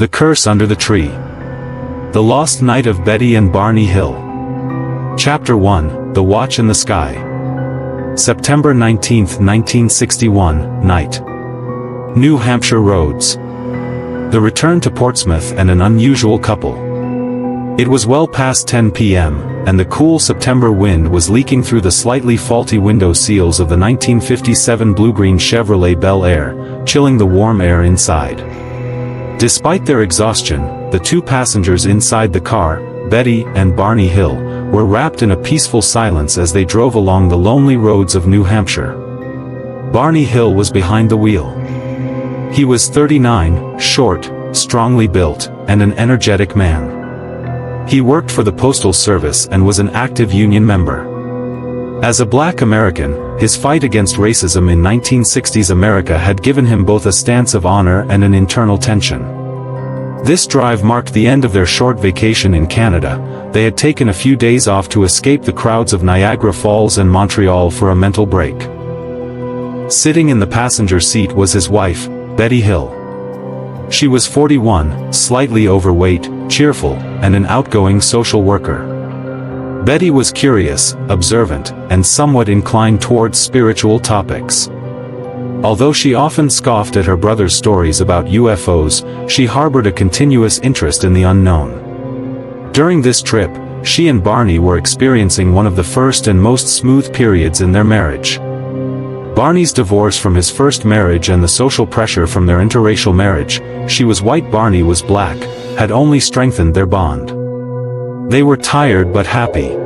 The Curse Under the Tree. The Lost Night of Betty and Barney Hill. Chapter 1, The Watch in the Sky. September 19, 1961, night. New Hampshire roads. The return to Portsmouth and an unusual couple. It was well past 10 p.m., and the cool September wind was leaking through the slightly faulty window seals of the 1957 blue-green Chevrolet Bel Air, chilling the warm air inside. Despite their exhaustion, the two passengers inside the car, Betty and Barney Hill, were wrapped in a peaceful silence as they drove along the lonely roads of New Hampshire. Barney Hill was behind the wheel. He was 39, short, strongly built, and an energetic man. He worked for the Postal Service and was an active union member. As a black American, his fight against racism in 1960s America had given him both a stance of honor and an internal tension. This drive marked the end of their short vacation in Canada. They had taken a few days off to escape the crowds of Niagara Falls and Montreal for a mental break. Sitting in the passenger seat was his wife, Betty Hill. She was 41, slightly overweight, cheerful, and an outgoing social worker. Betty was curious, observant, and somewhat inclined towards spiritual topics. Although she often scoffed at her brother's stories about UFOs, she harbored a continuous interest in the unknown. During this trip, she and Barney were experiencing one of the first and most smooth periods in their marriage. Barney's divorce from his first marriage and the social pressure from their interracial marriage, she was white, Barney was black, had only strengthened their bond. They were tired but happy.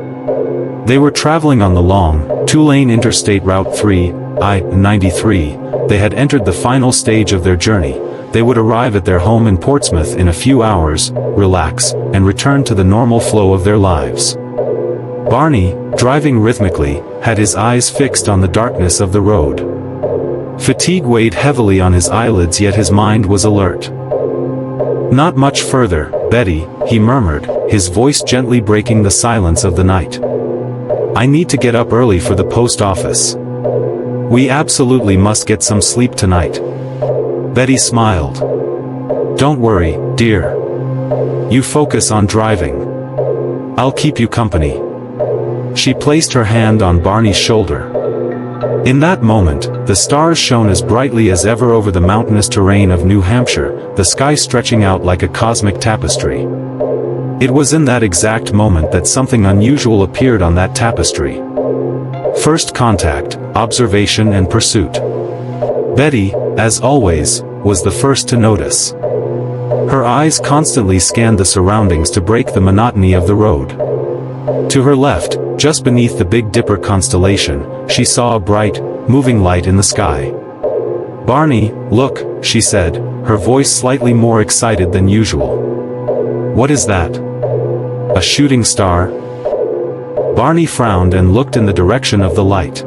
They were traveling on the long, two-lane Interstate Route 3, I-93. They had entered the final stage of their journey. They would arrive at their home in Portsmouth in a few hours, relax, and return to the normal flow of their lives. Barney, driving rhythmically, had his eyes fixed on the darkness of the road. Fatigue weighed heavily on his eyelids, yet his mind was alert. "Not much further, Betty," he murmured, his voice gently breaking the silence of the night. "I need to get up early for the post office. We absolutely must get some sleep tonight." Betty smiled. "Don't worry, dear. You focus on driving. I'll keep you company." She placed her hand on Barney's shoulder. In that moment, the stars shone as brightly as ever over the mountainous terrain of New Hampshire, the sky stretching out like a cosmic tapestry. It was in that exact moment that something unusual appeared on that tapestry. First contact, observation and pursuit. Betty, as always, was the first to notice. Her eyes constantly scanned the surroundings to break the monotony of the road. To her left, just beneath the Big Dipper constellation, she saw a bright, moving light in the sky. "Barney, look," she said, her voice slightly more excited than usual. "What is that? A shooting star?" Barney frowned and looked in the direction of the light.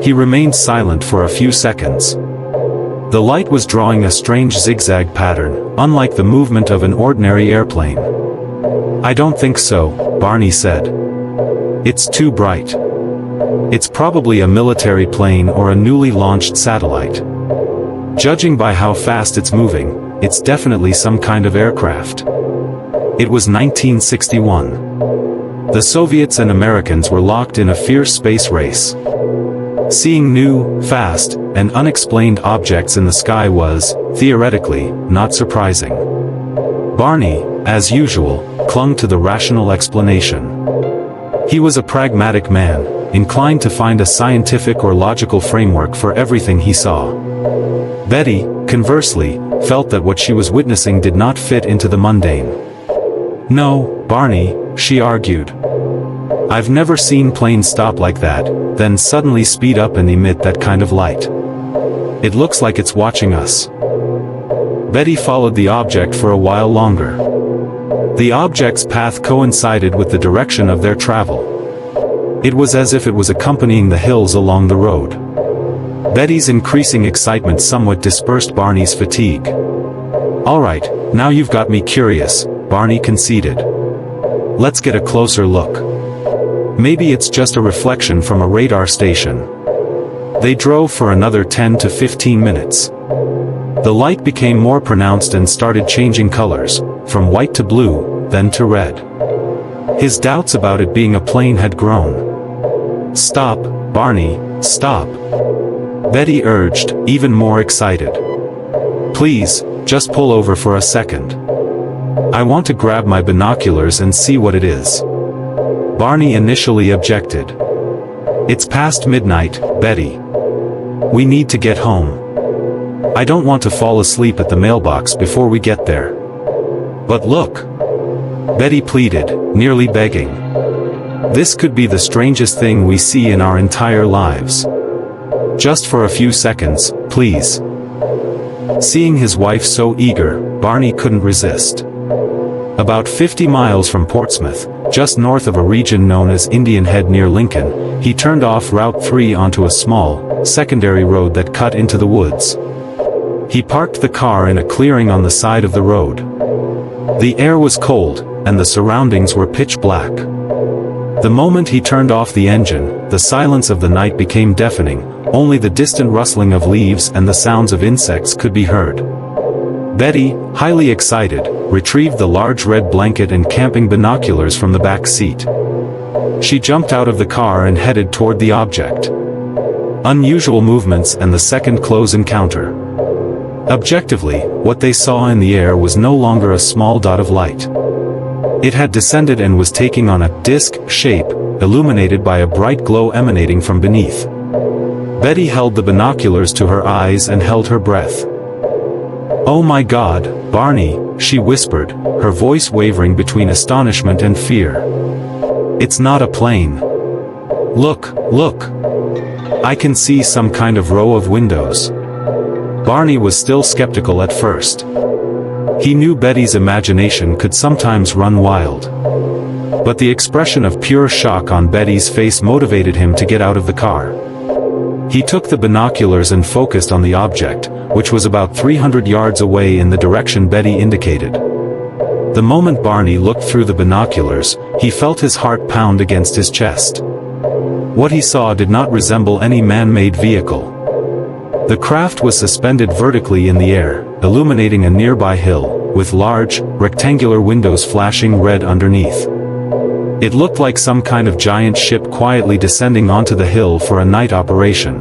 He remained silent for a few seconds. The light was drawing a strange zigzag pattern, unlike the movement of an ordinary airplane. "I don't think so," Barney said. "It's too bright. It's probably a military plane or a newly launched satellite. Judging by how fast it's moving, it's definitely some kind of aircraft." It was 1961. The Soviets and Americans were locked in a fierce space race. Seeing new, fast, and unexplained objects in the sky was, theoretically, not surprising. Barney, as usual, clung to the rational explanation. He was a pragmatic man, inclined to find a scientific or logical framework for everything he saw. Betty, conversely, felt that what she was witnessing did not fit into the mundane. "No, Barney," she argued. "I've never seen planes stop like that, then suddenly speed up and emit that kind of light. It looks like it's watching us." Betty followed the object for a while longer. The object's path coincided with the direction of their travel. It was as if it was accompanying the hills along the road. Betty's increasing excitement somewhat dispersed Barney's fatigue. "All right, now you've got me curious," Barney conceded. "Let's get a closer look. Maybe it's just a reflection from a radar station." They drove for another 10 to 15 minutes. The light became more pronounced and started changing colors, from white to blue, then to red. His doubts about it being a plane had grown. "Stop, Barney, stop," Betty urged, even more excited. "Please, just pull over for a second. I want to grab my binoculars and see what it is." Barney initially objected. "It's past midnight, Betty. We need to get home. I don't want to fall asleep at the mailbox before we get there." "But look," Betty pleaded, nearly begging. "This could be the strangest thing we see in our entire lives. Just for a few seconds, please." Seeing his wife so eager, Barney couldn't resist. About 50 miles from Portsmouth, just north of a region known as Indian Head near Lincoln, he turned off Route 3 onto a small, secondary road that cut into the woods. He parked the car in a clearing on the side of the road. The air was cold, and the surroundings were pitch black. The moment he turned off the engine, the silence of the night became deafening, only the distant rustling of leaves and the sounds of insects could be heard. Betty, highly excited, retrieved the large red blanket and camping binoculars from the back seat. She jumped out of the car and headed toward the object. Unusual movements and the second close encounter. Objectively, what they saw in the air was no longer a small dot of light. It had descended and was taking on a disc shape, illuminated by a bright glow emanating from beneath. Betty held the binoculars to her eyes and held her breath. "Oh my God, Barney," she whispered, her voice wavering between astonishment and fear. "It's not a plane. Look, look. I can see some kind of row of windows." Barney was still skeptical at first. He knew Betty's imagination could sometimes run wild. But the expression of pure shock on Betty's face motivated him to get out of the car. He took the binoculars and focused on the object, which was about 300 yards away in the direction Betty indicated. The moment Barney looked through the binoculars, he felt his heart pound against his chest. What he saw did not resemble any man-made vehicle. The craft was suspended vertically in the air, illuminating a nearby hill, with large, rectangular windows flashing red underneath. It looked like some kind of giant ship quietly descending onto the hill for a night operation.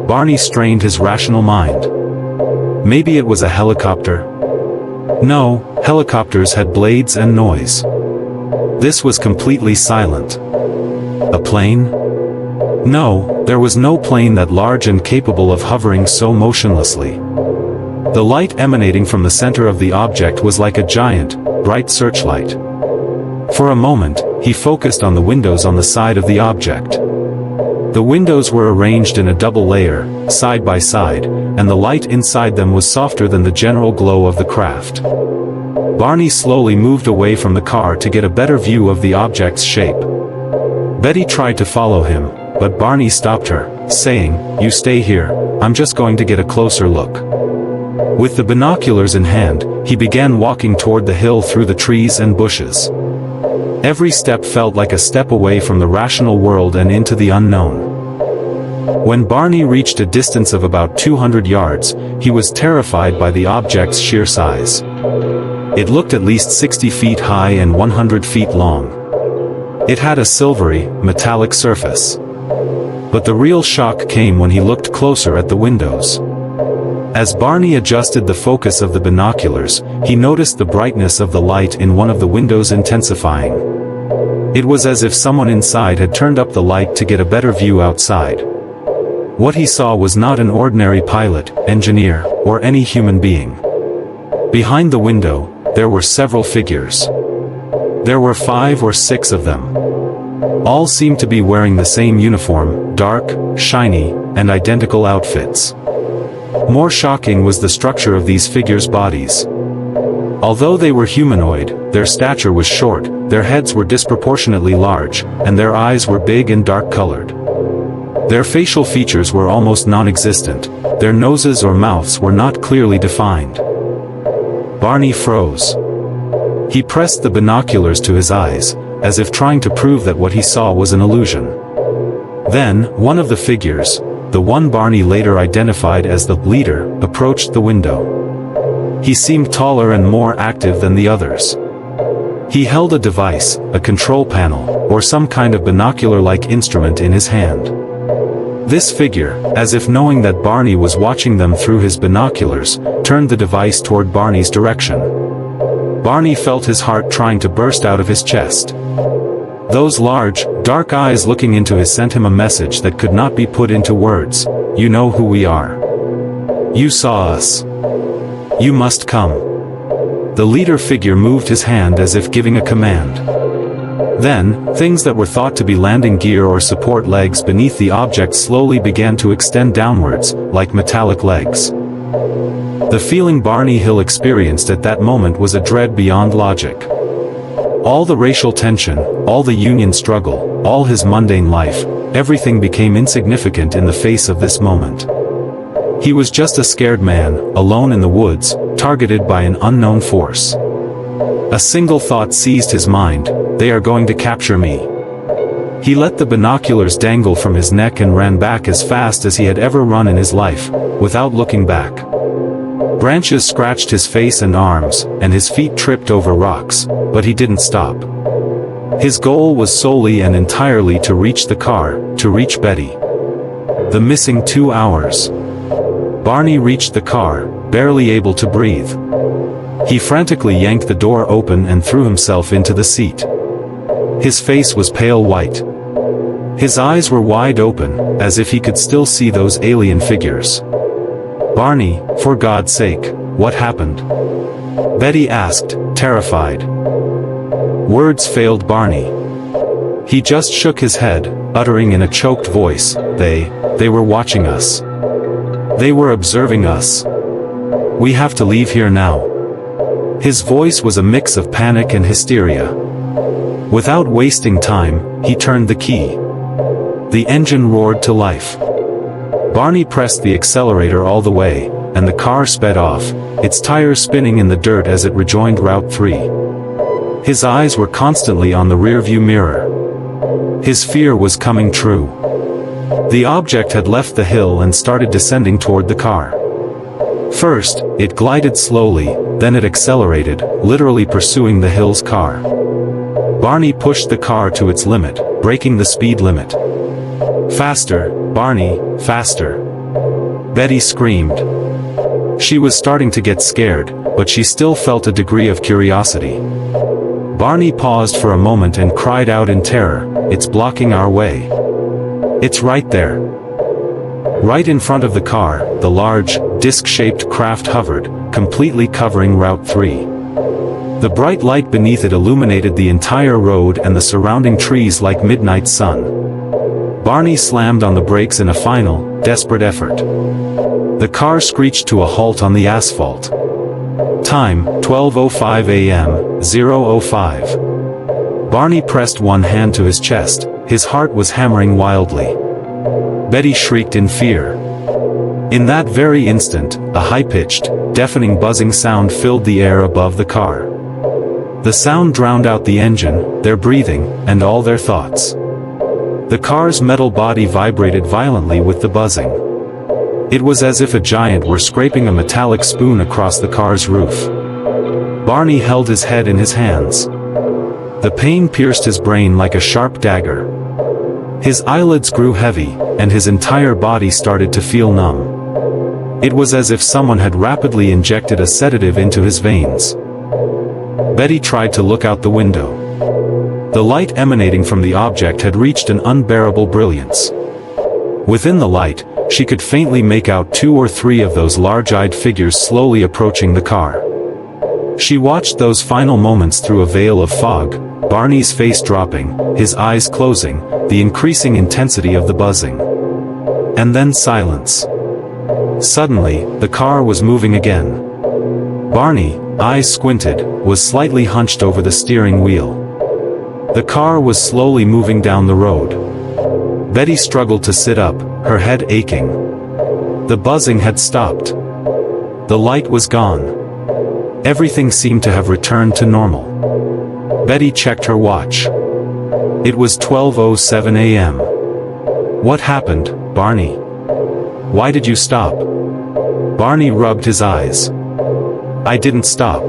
Barney strained his rational mind. Maybe it was a helicopter? No, helicopters had blades and noise. This was completely silent. A plane? No, there was no plane that large and capable of hovering so motionlessly. The light emanating from the center of the object was like a giant, bright searchlight. For a moment, he focused on the windows on the side of the object. The windows were arranged in a double layer, side by side, and the light inside them was softer than the general glow of the craft. Barney slowly moved away from the car to get a better view of the object's shape. Betty tried to follow him, but Barney stopped her, saying, "You stay here, I'm just going to get a closer look." With the binoculars in hand, he began walking toward the hill through the trees and bushes. Every step felt like a step away from the rational world and into the unknown. When Barney reached a distance of about 200 yards, he was terrified by the object's sheer size. It looked at least 60 feet high and 100 feet long. It had a silvery, metallic surface. But the real shock came when he looked closer at the windows. As Barney adjusted the focus of the binoculars, he noticed the brightness of the light in one of the windows intensifying. It was as if someone inside had turned up the light to get a better view outside. What he saw was not an ordinary pilot, engineer, or any human being. Behind the window, there were several figures. There were 5 or 6 of them. All seemed to be wearing the same uniform, dark, shiny, and identical outfits. More shocking was the structure of these figures' bodies. Although they were humanoid, their stature was short, their heads were disproportionately large, and their eyes were big and dark-colored. Their facial features were almost non-existent, their noses or mouths were not clearly defined. Barney froze. He pressed the binoculars to his eyes, as if trying to prove that what he saw was an illusion. Then, one of the figures, the one Barney later identified as the leader, approached the window. He seemed taller and more active than the others. He held a device, a control panel, or some kind of binocular-like instrument in his hand. This figure, as if knowing that Barney was watching them through his binoculars, turned the device toward Barney's direction. Barney felt his heart trying to burst out of his chest. Those large, dark eyes looking into his sent him a message that could not be put into words. You know who we are. You saw us. You must come. The leader figure moved his hand as if giving a command. Then, things that were thought to be landing gear or support legs beneath the object slowly began to extend downwards, like metallic legs. The feeling Barney Hill experienced at that moment was a dread beyond logic. All the racial tension, all the union struggle, all his mundane life, everything became insignificant in the face of this moment. He was just a scared man, alone in the woods, targeted by an unknown force. A single thought seized his mind: they are going to capture me. He let the binoculars dangle from his neck and ran back as fast as he had ever run in his life, without looking back. Branches scratched his face and arms, and his feet tripped over rocks, but he didn't stop. His goal was solely and entirely to reach the car, to reach Betty. The missing 2 hours. Barney reached the car, barely able to breathe. He frantically yanked the door open and threw himself into the seat. His face was pale white. His eyes were wide open, as if he could still see those alien figures. Barney, for God's sake, what happened? Betty asked, terrified. Words failed Barney. He just shook his head, uttering in a choked voice, they were watching us. They were observing us. We have to leave here now. His voice was a mix of panic and hysteria. Without wasting time, he turned the key. The engine roared to life. Barney pressed the accelerator all the way, and the car sped off, its tires spinning in the dirt as it rejoined Route 3. His eyes were constantly on the rearview mirror. His fear was coming true. The object had left the hill and started descending toward the car. First, it glided slowly, then it accelerated, literally pursuing the hill's car. Barney pushed the car to its limit, breaking the speed limit. Faster, Barney, faster. Betty screamed. She was starting to get scared, but she still felt a degree of curiosity. Barney paused for a moment and cried out in terror, "It's blocking our way. It's right there." Right in front of the car, the large, disc-shaped craft hovered, completely covering Route 3. The bright light beneath it illuminated the entire road and the surrounding trees like midnight sun. Barney slammed on the brakes in a final, desperate effort. The car screeched to a halt on the asphalt. Time, 12:05 a.m., 0:05. Barney pressed one hand to his chest, his heart was hammering wildly. Betty shrieked in fear. In that very instant, a high-pitched, deafening buzzing sound filled the air above the car. The sound drowned out the engine, their breathing, and all their thoughts. The car's metal body vibrated violently with the buzzing. It was as if a giant were scraping a metallic spoon across the car's roof. Barney held his head in his hands. The pain pierced his brain like a sharp dagger. His eyelids grew heavy, and his entire body started to feel numb. It was as if someone had rapidly injected a sedative into his veins. Betty tried to look out the window. The light emanating from the object had reached an unbearable brilliance. Within the light, she could faintly make out 2 or 3 of those large-eyed figures slowly approaching the car. She watched those final moments through a veil of fog, Barney's face dropping, his eyes closing, the increasing intensity of the buzzing. And then silence. Suddenly, the car was moving again. Barney, eyes squinted, was slightly hunched over the steering wheel. The car was slowly moving down the road. Betty struggled to sit up, her head aching. The buzzing had stopped. The light was gone. Everything seemed to have returned to normal. Betty checked her watch. It was 12:07 a.m. What happened, Barney? Why did you stop?" Barney rubbed his eyes. "I didn't stop.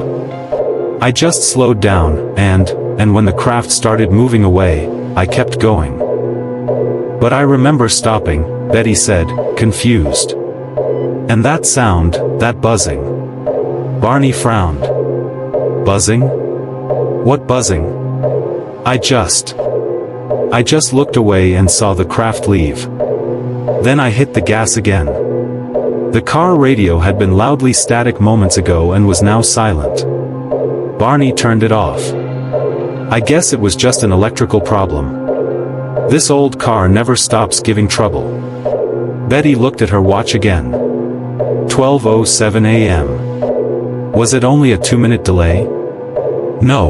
I just slowed down, and when the craft started moving away, I kept going." "But I remember stopping," Betty said, confused. "And that sound, that buzzing." Barney frowned. "Buzzing? What buzzing?" I just looked away and saw the craft leave. Then I hit the gas again. The car radio had been loudly static moments ago and was now silent. Barney turned it off. "I guess it was just an electrical problem. This old car never stops giving trouble." Betty looked at her watch again. 12:07 a.m. Was it only a 2-minute delay? No.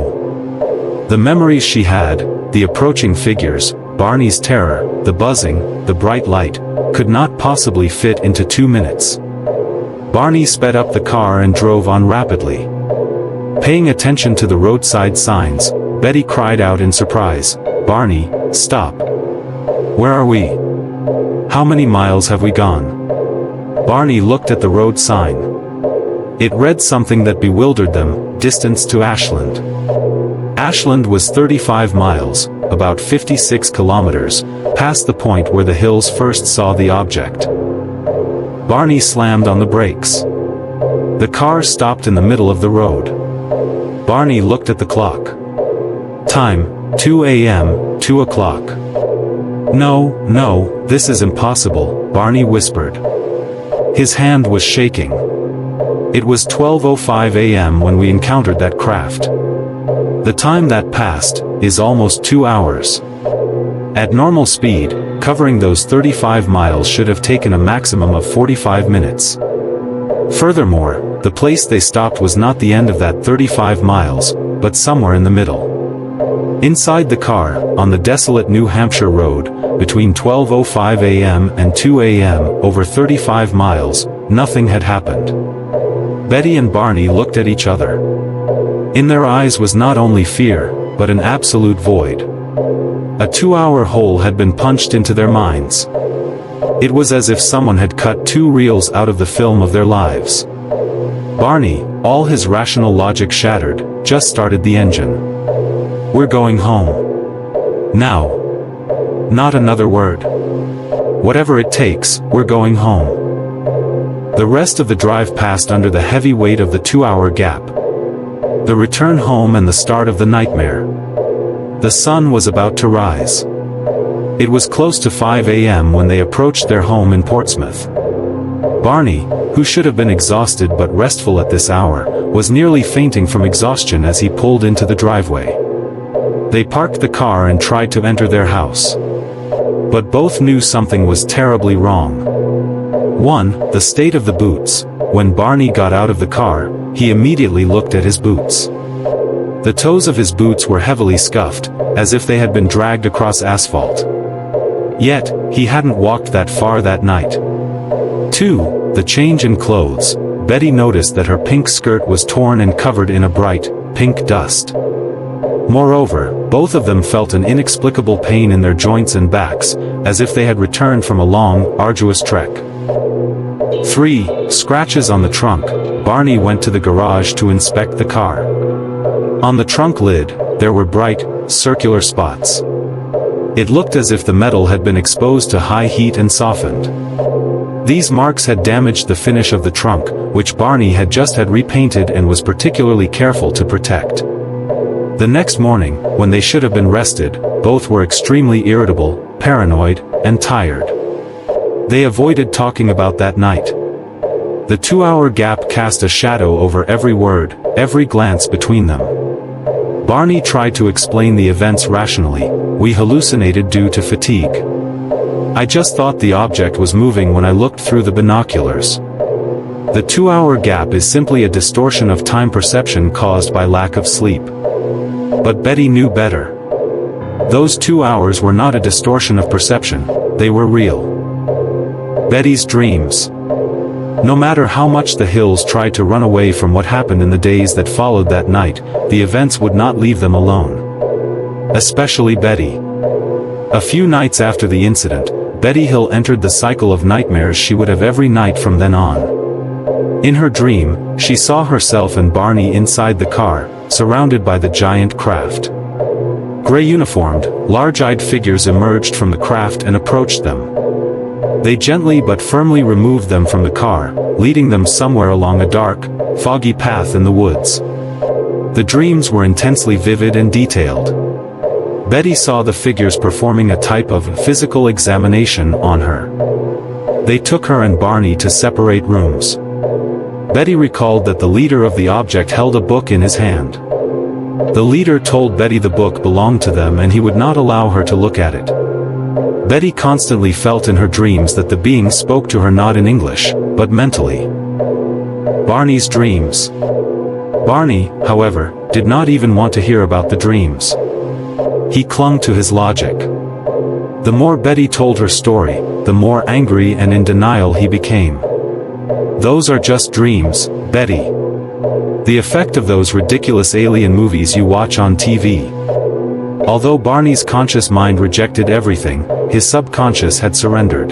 The memories she had, the approaching figures, Barney's terror, the buzzing, the bright light, could not possibly fit into 2 minutes. Barney sped up the car and drove on rapidly. Paying attention to the roadside signs, Betty cried out in surprise, "Barney, stop. Where are we? How many miles have we gone?" Barney looked at the road sign. It read something that bewildered them, "Distance to Ashland." Ashland was 35 miles, about 56 kilometers, past the point where the Hills first saw the object. Barney slammed on the brakes. The car stopped in the middle of the road. Barney looked at the clock. Time, 2 a.m., 2 o'clock. No, this is impossible," Barney whispered. His hand was shaking. It was 12:05 a.m. when we encountered that craft. The time that passed is almost 2 hours. At normal speed, covering those 35 miles should have taken a maximum of 45 minutes. Furthermore, the place they stopped was not the end of that 35 miles, but somewhere in the middle. Inside the car, on the desolate New Hampshire road, between 12:05 a.m. and 2 a.m., over 35 miles, nothing had happened. Betty and Barney looked at each other. In their eyes was not only fear, but an absolute void. A 2-hour hole had been punched into their minds. It was as if someone had cut 2 reels out of the film of their lives. Barney, all his rational logic shattered, just started the engine. "We're going home. Now. Not another word. Whatever it takes, we're going home." The rest of the drive passed under the heavy weight of the 2-hour gap. The return home and the start of the nightmare. The sun was about to rise. It was close to 5 a.m. when they approached their home in Portsmouth. Barney, who should have been exhausted but restful at this hour, was nearly fainting from exhaustion as he pulled into the driveway. They parked the car and tried to enter their house. But both knew something was terribly wrong. 1. The state of the boots. When Barney got out of the car, he immediately looked at his boots. The toes of his boots were heavily scuffed, as if they had been dragged across asphalt. Yet, he hadn't walked that far that night. 2. The change in clothes. Betty noticed that her pink skirt was torn and covered in a bright, pink dust. Moreover, both of them felt an inexplicable pain in their joints and backs, as if they had returned from a long, arduous trek. 3. Scratches on the trunk. Barney went to the garage to inspect the car. On the trunk lid, there were bright, circular spots. It looked as if the metal had been exposed to high heat and softened. These marks had damaged the finish of the trunk, which Barney had just had repainted and was particularly careful to protect. The next morning, when they should have been rested, both were extremely irritable, paranoid, and tired. They avoided talking about that night. The 2-hour gap cast a shadow over every word, every glance between them. Barney tried to explain the events rationally. "We hallucinated due to fatigue. I just thought the object was moving when I looked through the binoculars. The 2-hour gap is simply a distortion of time perception caused by lack of sleep." But Betty knew better. Those 2 hours were not a distortion of perception, they were real. Betty's dreams. No matter how much the Hills tried to run away from what happened in the days that followed that night, the events would not leave them alone. Especially Betty. A few nights after the incident, Betty Hill entered the cycle of nightmares she would have every night from then on. In her dream, she saw herself and Barney inside the car, surrounded by the giant craft. Gray-uniformed, large-eyed figures emerged from the craft and approached them. They gently but firmly removed them from the car, leading them somewhere along a dark, foggy path in the woods. The dreams were intensely vivid and detailed. Betty saw the figures performing a type of physical examination on her. They took her and Barney to separate rooms. Betty recalled that the leader of the object held a book in his hand. The leader told Betty the book belonged to them and he would not allow her to look at it. Betty constantly felt in her dreams that the being spoke to her not in English, but mentally. Barney's dreams. Barney, however, did not even want to hear about the dreams. He clung to his logic. The more Betty told her story, the more angry and in denial he became. Those are just dreams, Betty. The effect of those ridiculous alien movies you watch on TV. Although Barney's conscious mind rejected everything, his subconscious had surrendered.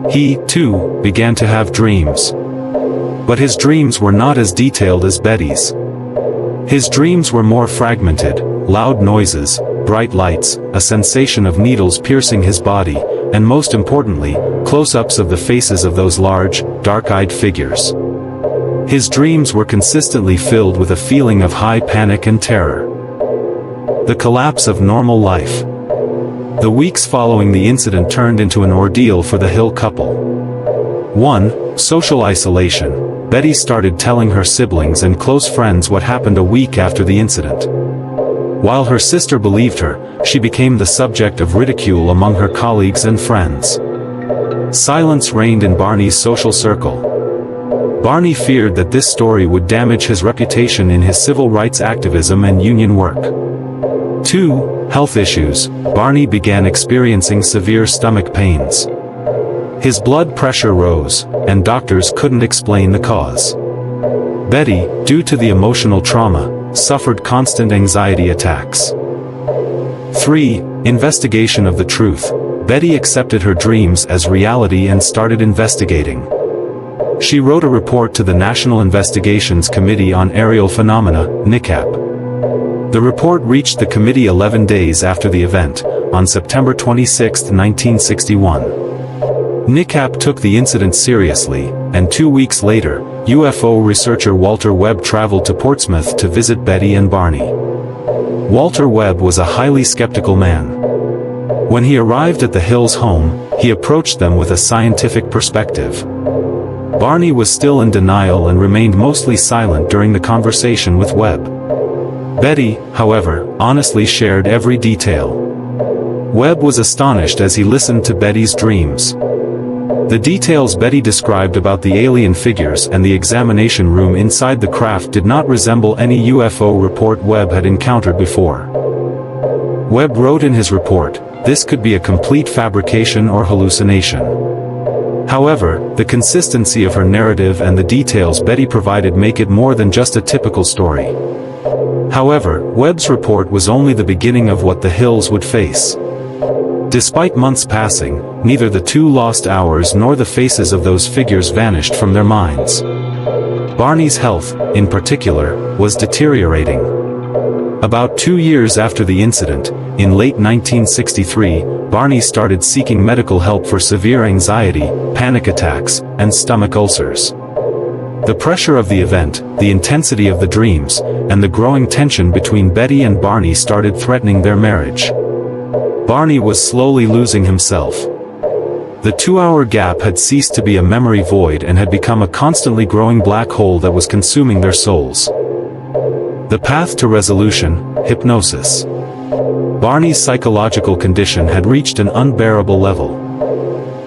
He, too, began to have dreams. But his dreams were not as detailed as Betty's. His dreams were more fragmented, loud noises, bright lights, a sensation of needles piercing his body, and most importantly, close-ups of the faces of those large, dark-eyed figures. His dreams were consistently filled with a feeling of high panic and terror. The collapse of normal life. The weeks following the incident turned into an ordeal for the Hill couple. 1. Social isolation. Betty started telling her siblings and close friends what happened a week after the incident. While her sister believed her, she became the subject of ridicule among her colleagues and friends. Silence reigned in Barney's social circle. Barney feared that this story would damage his reputation in his civil rights activism and union work. 2. Health issues. Barney began experiencing severe stomach pains. His blood pressure rose, and doctors couldn't explain the cause. Betty, due to the emotional trauma, suffered constant anxiety attacks. 3. Investigation of the truth. Betty accepted her dreams as reality and started investigating. She wrote a report to the National Investigations Committee on Aerial Phenomena, NICAP. The report reached the committee 11 days after the event, on September 26, 1961. NICAP took the incident seriously, and 2 weeks later, UFO researcher Walter Webb traveled to Portsmouth to visit Betty and Barney. Walter Webb was a highly skeptical man. When he arrived at the Hills' home, he approached them with a scientific perspective. Barney was still in denial and remained mostly silent during the conversation with Webb. Betty, however, honestly shared every detail. Webb was astonished as he listened to Betty's dreams. The details Betty described about the alien figures and the examination room inside the craft did not resemble any UFO report Webb had encountered before. Webb wrote in his report, "This could be a complete fabrication or hallucination." However, the consistency of her narrative and the details Betty provided make it more than just a typical story. However, Webb's report was only the beginning of what the Hills would face. Despite months passing, neither the 2 lost hours nor the faces of those figures vanished from their minds. Barney's health, in particular, was deteriorating. About 2 years after the incident, in late 1963, Barney started seeking medical help for severe anxiety, panic attacks, and stomach ulcers. The pressure of the event, the intensity of the dreams, and the growing tension between Betty and Barney started threatening their marriage. Barney was slowly losing himself. The 2-hour gap had ceased to be a memory void and had become a constantly growing black hole that was consuming their souls. The path to resolution, hypnosis. Barney's psychological condition had reached an unbearable level.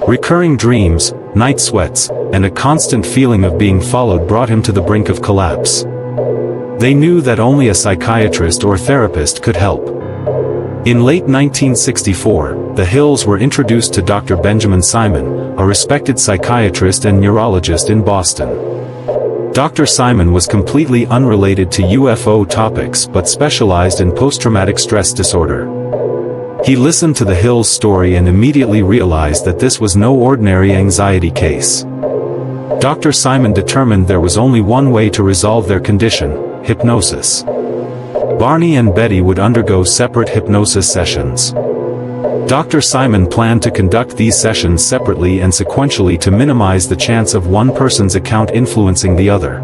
Recurring dreams, night sweats, and a constant feeling of being followed brought him to the brink of collapse. They knew that only a psychiatrist or therapist could help. In late 1964, the Hills were introduced to Dr. Benjamin Simon, a respected psychiatrist and neurologist in Boston. Dr. Simon was completely unrelated to UFO topics but specialized in post-traumatic stress disorder. He listened to the Hill's story and immediately realized that this was no ordinary anxiety case. Dr. Simon determined there was only one way to resolve their condition: hypnosis. Barney and Betty would undergo separate hypnosis sessions. Dr. Simon planned to conduct these sessions separately and sequentially to minimize the chance of one person's account influencing the other.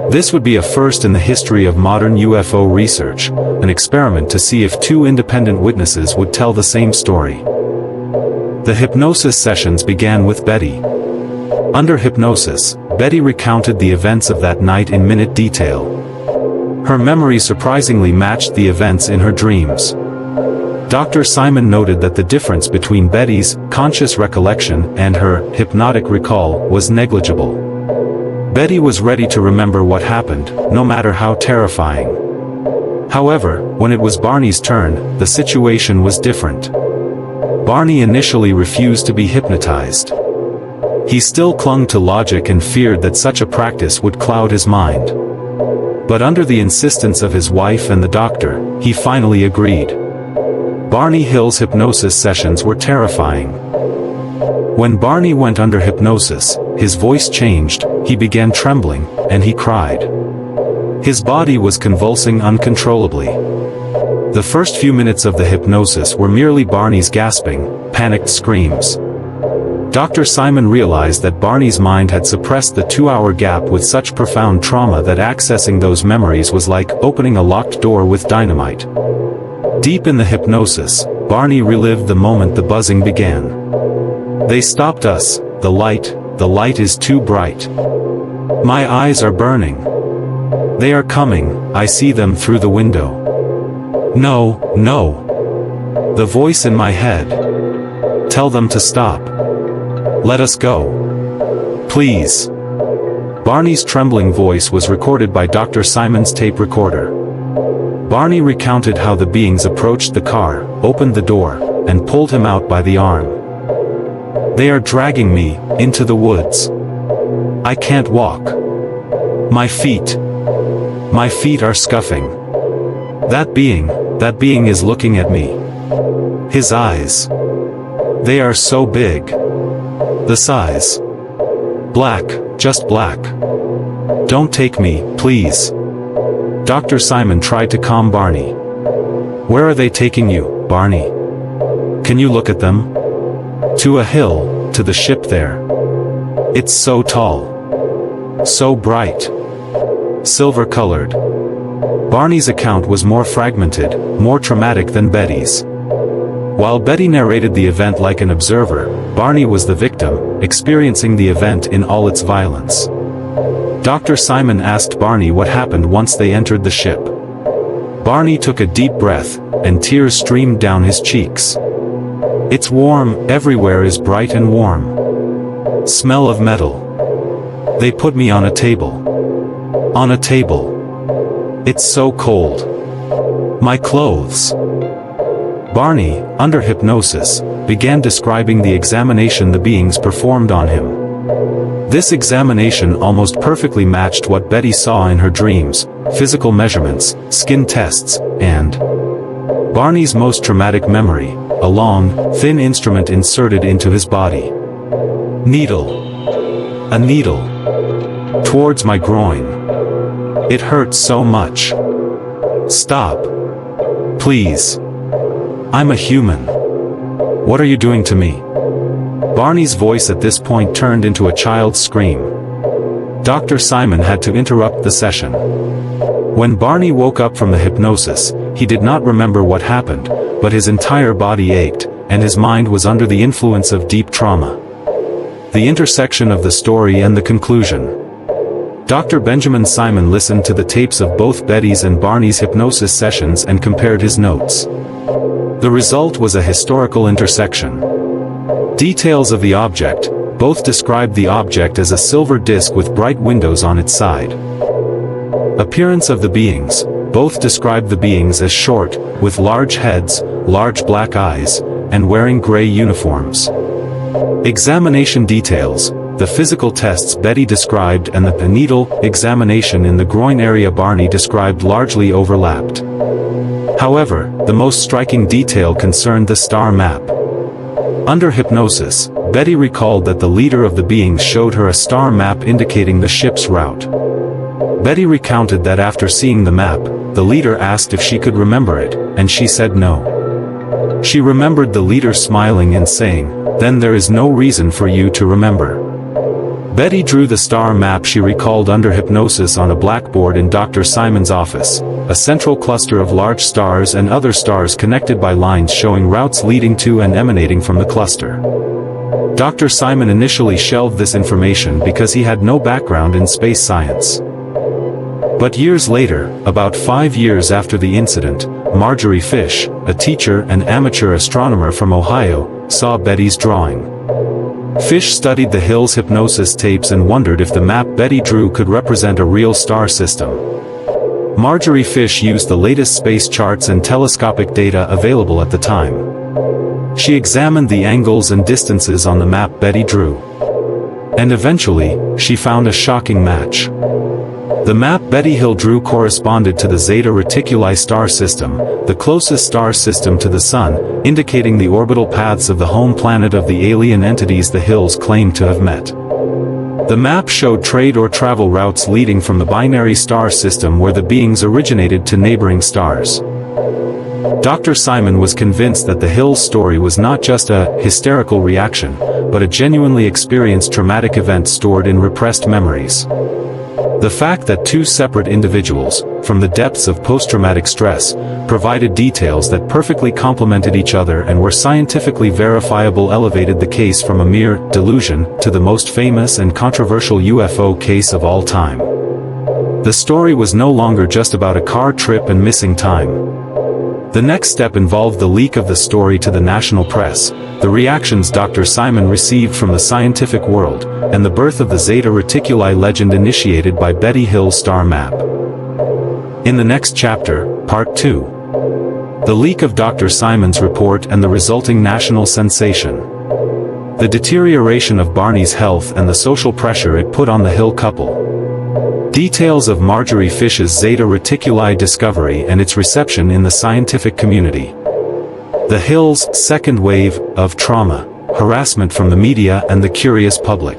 This would be a first in the history of modern UFO research, an experiment to see if two independent witnesses would tell the same story. The hypnosis sessions began with Betty. Under hypnosis, Betty recounted the events of that night in minute detail. Her memory surprisingly matched the events in her dreams. Dr. Simon noted that the difference between Betty's conscious recollection and her hypnotic recall was negligible. Betty was ready to remember what happened, no matter how terrifying. However, when it was Barney's turn, the situation was different. Barney initially refused to be hypnotized. He still clung to logic and feared that such a practice would cloud his mind. But under the insistence of his wife and the doctor, he finally agreed. Barney Hill's hypnosis sessions were terrifying. When Barney went under hypnosis, his voice changed, he began trembling, and he cried. His body was convulsing uncontrollably. The first few minutes of the hypnosis were merely Barney's gasping, panicked screams. Dr. Simon realized that Barney's mind had suppressed the 2-hour gap with such profound trauma that accessing those memories was like opening a locked door with dynamite. Deep in the hypnosis, Barney relived the moment the buzzing began. "They stopped us, the light is too bright. My eyes are burning. They are coming, I see them through the window. No, no. The voice in my head. Tell them to stop. Let us go. Please." Barney's trembling voice was recorded by Dr. Simon's tape recorder. Barney recounted how the beings approached the car, opened the door, and pulled him out by the arm. "They are dragging me into the woods. I can't walk. My feet are scuffing. That being is looking at me. His eyes. They are so big. The size. Black, just black. Don't take me, please." Dr. Simon tried to calm Barney. "Where are they taking you, Barney? Can you look at them? To a hill, to the ship there. It's so tall. So bright. Silver-colored." Barney's account was more fragmented, more traumatic than Betty's. While Betty narrated the event like an observer, Barney was the victim, experiencing the event in all its violence. Dr. Simon asked Barney what happened once they entered the ship. Barney took a deep breath, and tears streamed down his cheeks. "It's warm, everywhere is bright and warm. Smell of metal. They put me on a table. On a table. It's so cold. My clothes." Barney, under hypnosis, began describing the examination the beings performed on him. This examination almost perfectly matched what Betty saw in her dreams: physical measurements, skin tests, and Barney's most traumatic memory, a long, thin instrument inserted into his body. Needle. A needle. Towards my groin. It hurts so much. Stop. Please. I'm a human. What are you doing to me? Barney's voice at this point turned into a child's scream. Dr. Simon had to interrupt the session. When Barney woke up from the hypnosis, he did not remember what happened, but his entire body ached, and his mind was under the influence of deep trauma. The intersection of the story and the conclusion. Dr. Benjamin Simon listened to the tapes of both Betty's and Barney's hypnosis sessions and compared his notes. The result was a historical intersection. Details of the object, both described the object as a silver disc with bright windows on its side. Appearance of the beings, both described the beings as short, with large heads, large black eyes, and wearing gray uniforms. Examination details, the physical tests Betty described and the needle examination in the groin area Barney described largely overlapped. However, the most striking detail concerned the star map. Under hypnosis, Betty recalled that the leader of the beings showed her a star map indicating the ship's route. Betty recounted that after seeing the map, the leader asked if she could remember it, and she said no. She remembered the leader smiling and saying, "Then there is no reason for you to remember." Betty drew the star map she recalled under hypnosis on a blackboard in Dr. Simon's office, a central cluster of large stars and other stars connected by lines showing routes leading to and emanating from the cluster. Dr. Simon initially shelved this information because he had no background in space science. But years later, about 5 years after the incident, Marjorie Fish, a teacher and amateur astronomer from Ohio, saw Betty's drawing. Fish studied the Hill's hypnosis tapes and wondered if the map Betty drew could represent a real star system. Marjorie Fish used the latest space charts and telescopic data available at the time. She examined the angles and distances on the map Betty drew. And eventually, she found a shocking match. The map Betty Hill drew corresponded to the Zeta Reticuli star system, the closest star system to the Sun, indicating the orbital paths of the home planet of the alien entities the Hills claimed to have met. The map showed trade or travel routes leading from the binary star system where the beings originated to neighboring stars. Dr. Simon was convinced that the Hills' story was not just a hysterical reaction, but a genuinely experienced traumatic event stored in repressed memories. The fact that two separate individuals, from the depths of post-traumatic stress, provided details that perfectly complemented each other and were scientifically verifiable elevated the case from a mere delusion to the most famous and controversial UFO case of all time. The story was no longer just about a car trip and missing time. The next step involved the leak of the story to the national press, the reactions Dr. Simon received from the scientific world, and the birth of the Zeta Reticuli legend initiated by Betty Hill's star map. In the next chapter, Part 2. The leak of Dr. Simon's report and the resulting national sensation. The deterioration of Barney's health and the social pressure it put on the Hill couple. Details of Marjorie Fish's Zeta Reticuli discovery and its reception in the scientific community. The Hills' second wave of trauma, harassment from the media and the curious public.